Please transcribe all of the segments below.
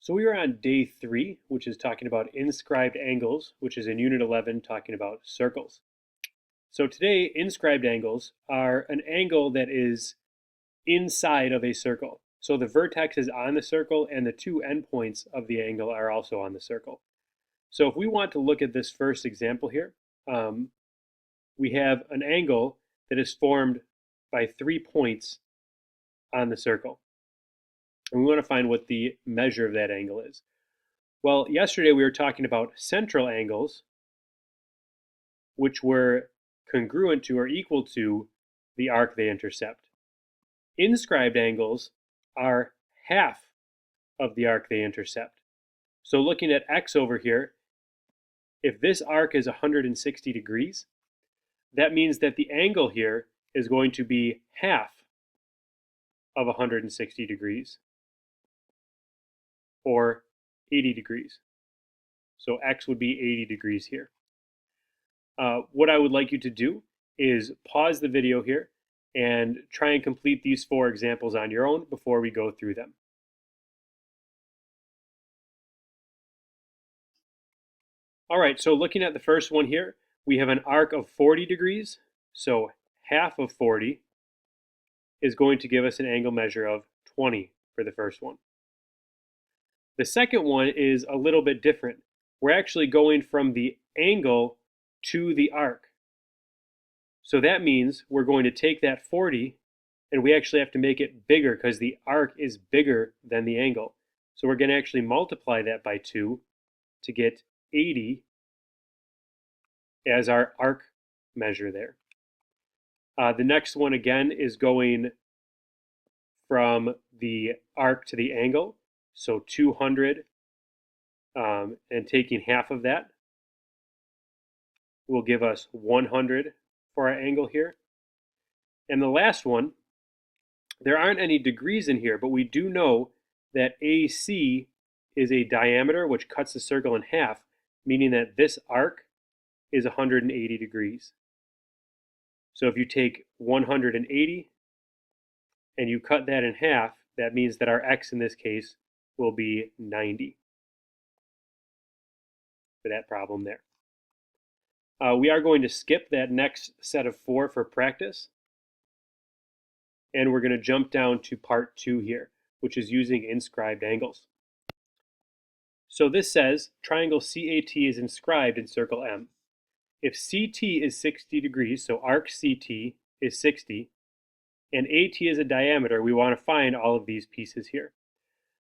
So we are on day 3, which is talking about inscribed angles, which is in Unit 11 talking about circles. So today, inscribed angles are an angle that is inside of a circle. So the vertex is on the circle and the two endpoints of the angle are also on the circle. So if we want to look at this first example here, we have an angle that is formed by 3 points on the circle. And we want to find what the measure of that angle is. Well, yesterday we were talking about central angles, which were congruent to or equal to the arc they intercept. Inscribed angles are half of the arc they intercept. So looking at x over here, if this arc is 160 degrees, that means that the angle here is going to be half of 160 degrees, or 80 degrees. So x would be 80 degrees here. What I would like you to do is pause the video here and try and complete these 4 examples on your own before we go through them. All right, so looking at the first one here, we have an arc of 40 degrees. So half of 40 is going to give us an angle measure of 20 for the first one. The second one is a little bit different. We're actually going from the angle to the arc. So that means we're going to take that 40 and we actually have to make it bigger because the arc is bigger than the angle. So we're going to actually multiply that by 2 to get 80 as our arc measure there. The next one again is going from the arc to the angle. So 200 and taking half of that will give us 100 for our angle here. And the last one, there aren't any degrees in here, but we do know that AC is a diameter which cuts the circle in half, meaning that this arc is 180 degrees. So if you take 180 and you cut that in half, that means that our x in this case will be 90 for that problem there. We are going to skip that next set of 4 for practice, and we're going to jump down to part 2 here, which is using inscribed angles. So this says triangle CAT is inscribed in circle M. If CT is 60 degrees, so arc CT is 60, and AT is a diameter, we want to find all of these pieces here.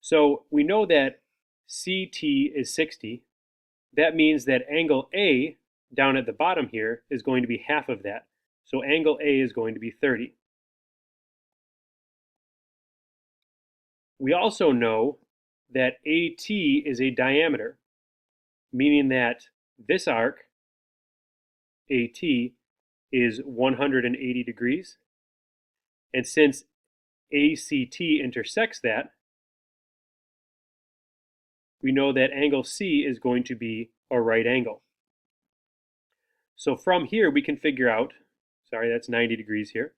So we know that CT is 60. That means that angle A down at the bottom here is going to be half of that. So angle A is going to be 30. We also know that AT is a diameter, meaning that this arc, AT, is 180 degrees. And since ACT intersects that, we know that angle C is going to be a right angle. So from here we can figure out, sorry, that's 90 degrees here.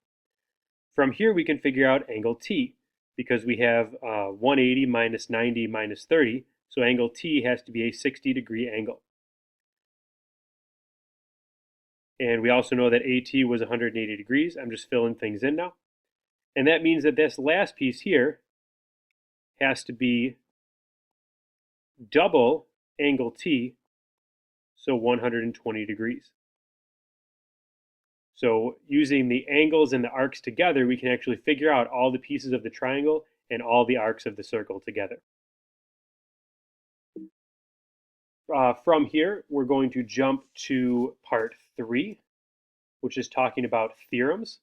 From here we can figure out angle T, because we have 180 minus 90 minus 30, so angle T has to be a 60 degree angle. And we also know that AT was 180 degrees. I'm just filling things in now. And that means that this last piece here has to be double angle T, so 120 degrees. So using the angles and the arcs together, we can actually figure out all the pieces of the triangle and all the arcs of the circle together. From here, we're going to jump to part 3, which is talking about theorems.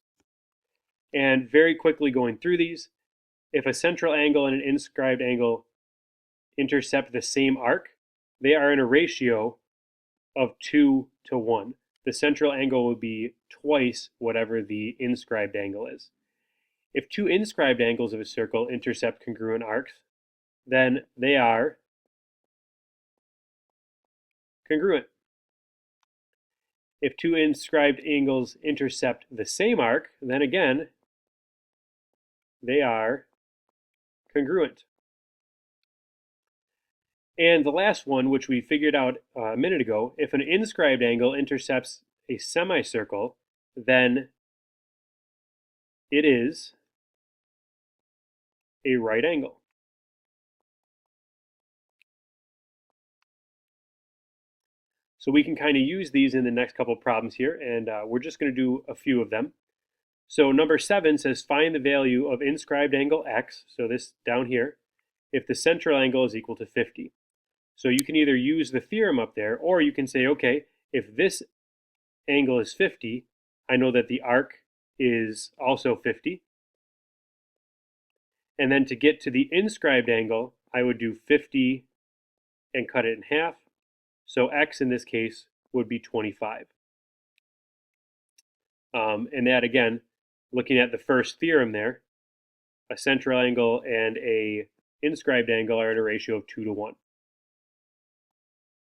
And very quickly going through these, if a central angle and an inscribed angle intercept the same arc, they are in a ratio of 2 to 1. The central angle will be twice whatever the inscribed angle is. If 2 inscribed angles of a circle intercept congruent arcs, then they are congruent. If 2 inscribed angles intercept the same arc, then again, they are congruent. And the last one, which we figured out a minute ago, if an inscribed angle intercepts a semicircle, then it is a right angle. So we can kind of use these in the next couple of problems here, and we're just going to do a few of them. So number 7 says find the value of inscribed angle x, so this down here, if the central angle is equal to 50. So you can either use the theorem up there, or you can say, okay, if this angle is 50, I know that the arc is also 50. And then to get to the inscribed angle, I would do 50 and cut it in half. So x in this case would be 25. And that, again, looking at the first theorem there, a central angle and a inscribed angle are at a ratio of 2 to 1.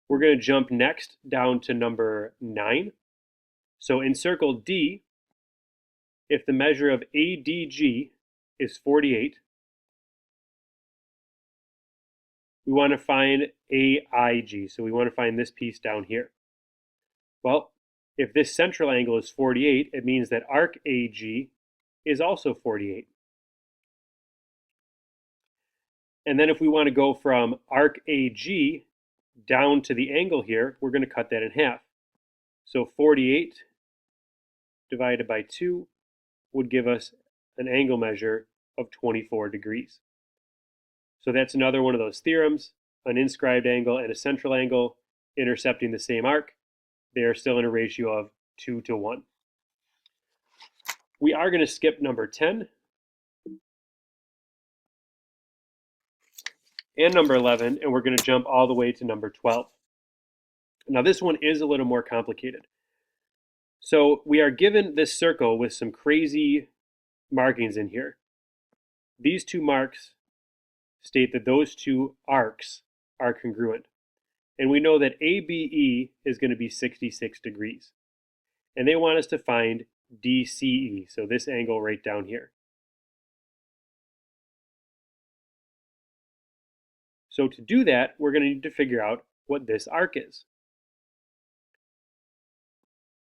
We're going to jump next down to number 9. So in circle D, if the measure of ADG is 48, we want to find AIG. So we want to find this piece down here. Well, if this central angle is 48, it means that arc AG is also 48. And then if we want to go from arc AG down to the angle here, we're going to cut that in half. So 48 divided by 2 would give us an angle measure of 24 degrees. So that's another one of those theorems, an inscribed angle and a central angle intercepting the same arc. They are still in a ratio of 2 to 1. We are going to skip number 10 and number 11, and we're going to jump all the way to number 12. Now this one is a little more complicated. So we are given this circle with some crazy markings in here. These two marks state that those two arcs are congruent. And we know that ABE is going to be 66 degrees. And they want us to find DCE, so this angle right down here. So to do that, we're going to need to figure out what this arc is.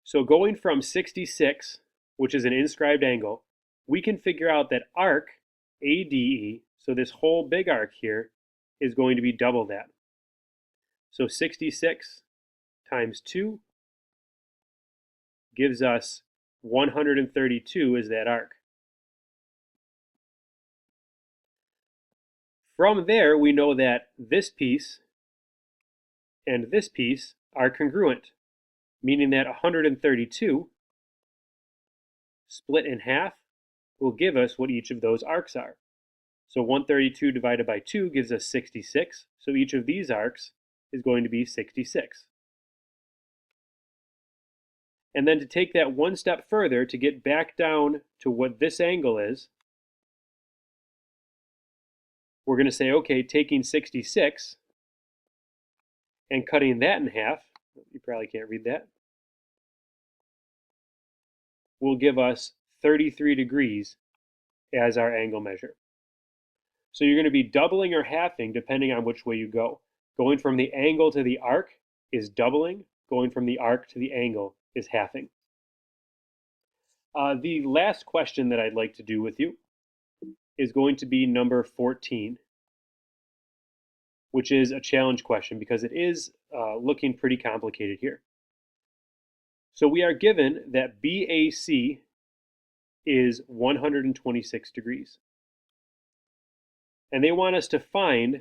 So going from 66, which is an inscribed angle, we can figure out that arc ADE, so this whole big arc here, is going to be double that. So 66 times 2 gives us 132 as that arc. From there, we know that this piece and this piece are congruent, meaning that 132 split in half will give us what each of those arcs are. So 132 divided by 2 gives us 66, so each of these arcs is going to be 66. And then to take that one step further, to get back down to what this angle is, we're going to say, okay, taking 66 and cutting that in half, you probably can't read that, will give us 33 degrees as our angle measure. So you're going to be doubling or halving depending on which way you go. Going from the angle to the arc is doubling. Going from the arc to the angle is halving. The last question that I'd like to do with you is going to be number 14, which is a challenge question because it is looking pretty complicated here. So we are given that BAC is 126 degrees. And they want us to find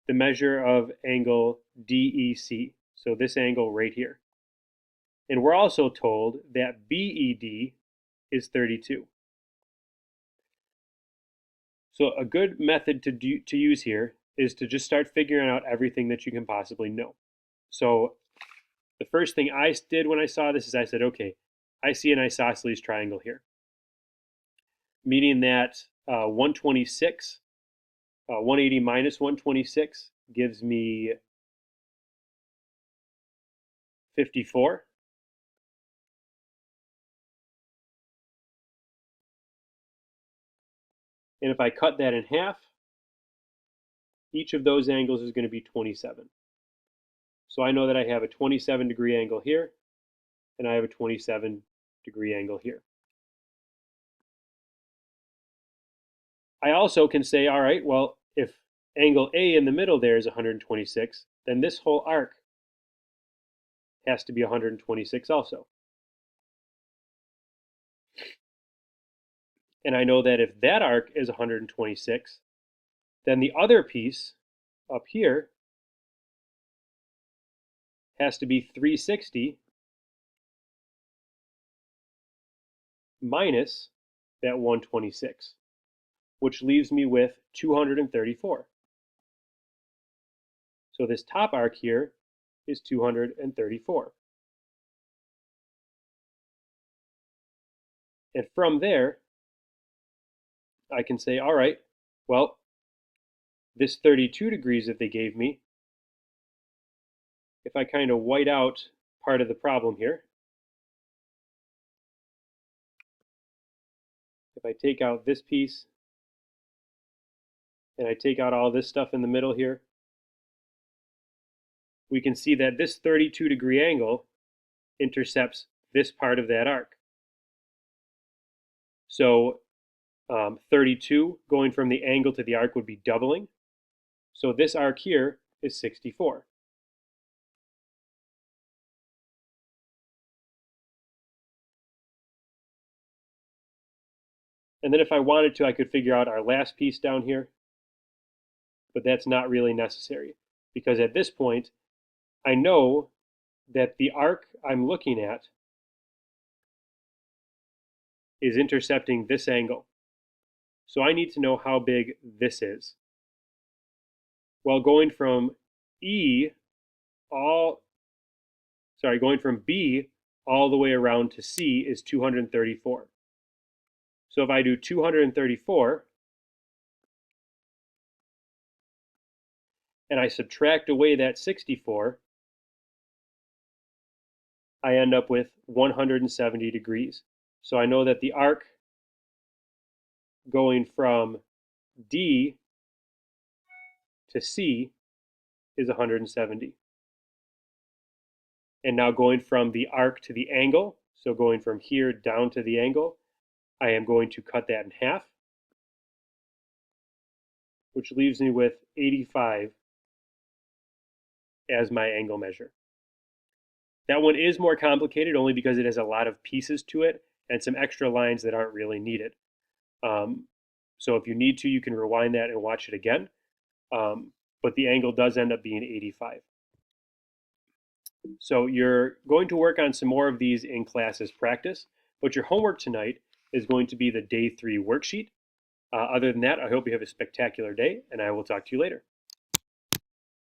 the measure of angle DEC, so this angle right here. And we're also told that BED is 32. So a good method to use here is to just start figuring out everything that you can possibly know. So the first thing I did when I saw this is I said, okay, I see an isosceles triangle here, meaning that 126, 180 minus 126 gives me 54. And if I cut that in half, each of those angles is going to be 27. So I know that I have a 27-degree angle here, and I have a 27-degree angle here. I also can say, all right, well, if angle A in the middle there is 126, then this whole arc has to be 126 also. And I know that if that arc is 126, then the other piece up here has to be 360 minus that 126, which leaves me with 234. So this top arc here is 234. And from there, I can say, all right, well, this 32 degrees that they gave me, if I kind of white out part of the problem here, if I take out this piece and I take out all this stuff in the middle here, we can see that this 32-degree angle intercepts this part of that arc. So 32 going from the angle to the arc would be doubling. So this arc here is 64. And then if I wanted to, I could figure out our last piece down here, but that's not really necessary because at this point, I know that the arc I'm looking at is intercepting this angle. So I need to know how big this is. Well, going from B all the way around to C is 234. So if I do 234 and I subtract away that 64, I end up with 170 degrees. So I know that the arc going from D to C is 170. And now going from the arc to the angle, so going from here down to the angle, I am going to cut that in half, which leaves me with 85 as my angle measure. That one is more complicated only because it has a lot of pieces to it and some extra lines that aren't really needed. So if you need to, you can rewind that and watch it again. But the angle does end up being 85. So you're going to work on some more of these in class as practice, but your homework tonight is going to be the day 3 worksheet. Other than that, I hope you have a spectacular day, and I will talk to you later.